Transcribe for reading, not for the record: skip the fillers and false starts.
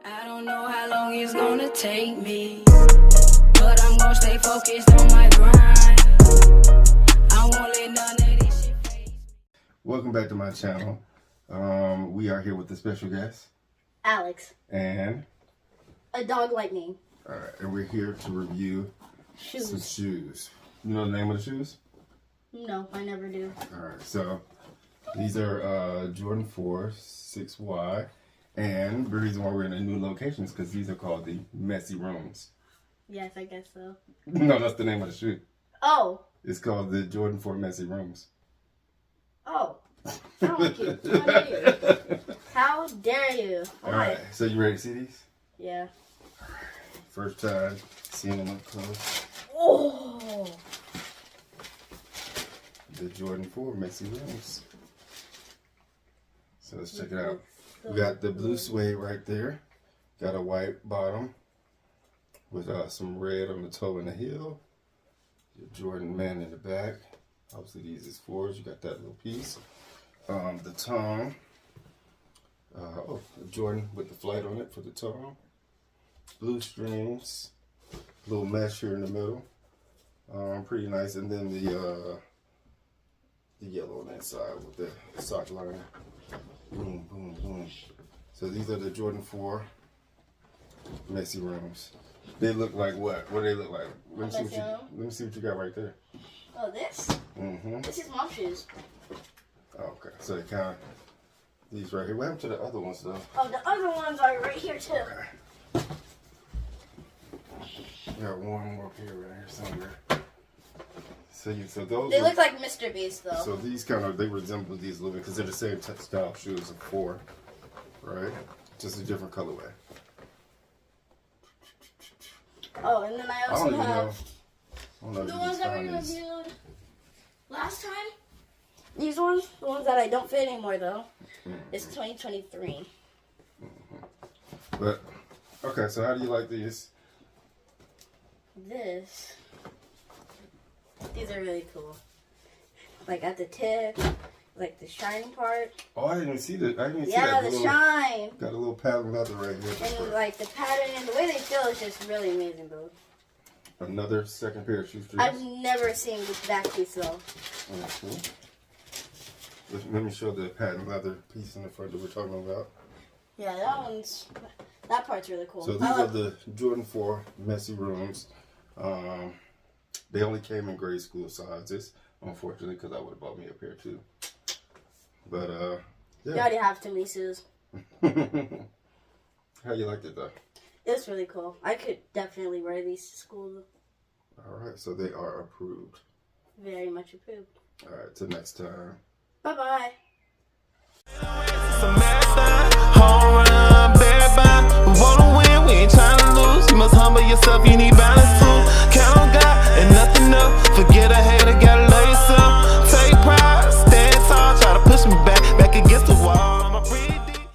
I don't know how long it's gonna take me, but I'm gonna stay focused on my grind. I won't let none of this shit faze me. Welcome back to my channel. We are here with a special guest. Alex. And? A dog lightning. Alright, and we're here to review some shoes. You know the name of the shoes? No, I never do. Alright, so these are Jordan 4 6Y. And the reason why we're in a new location is because these are called the Messy Rooms. Yes, I guess so. No, that's the name of the shoe. Oh. It's called the Jordan 4 Messy Rooms. Oh. How dare you? How dare you? Alright, so you ready to see these? Yeah. First time seeing them up close. Oh. The Jordan 4 Messy Rooms. So let's check it out. We got the blue suede right there. Got a white bottom with some red on the toe and the heel. Your Jordan man in the back. Obviously these is 4s. You got that little piece. The tongue. The Jordan with the flight on it for the tongue. Blue strings. Little mesh here in the middle. Pretty nice. And then the yellow on that side with the sock liner. Boom, boom, boom. So these are the Jordan 4 Messy Rooms. They look like what? What do they look like? Let me see what you got right there. Oh, this? Mm-hmm. This is mom's shoes. Okay, so they kind of, these right here. What happened to the other ones though? Oh, the other ones are right here too. Okay. We got one more here right here somewhere. So those They look like Mr. Beast though. So these they resemble these a little bit because they're the same style shoes as 4, right? Just a different colorway. Oh, and then I also have the the ones that we reviewed last time. These ones, the ones that I don't fit anymore though. It's 2023. But okay, so how do you like these? These are really cool. Like at the tip, like the shining part. Oh, I didn't even see that. Yeah, the shine. Got a little pattern leather right here. And like the pattern and the way they feel is just really amazing, though. Another second pair of shoes. I've never seen this back piece though. Let me show the pattern leather piece in the front that we're talking about. Yeah, that part's really cool. So these are the Jordan 4 Messy Rooms. They only came in grade school sizes, unfortunately, because I would have bought me a pair too. But yeah. You already have too many shoes. How you liked it though? It's really cool. I could definitely wear these to school. Alright, so they are approved. Very much approved. Alright, till next time. Bye-bye.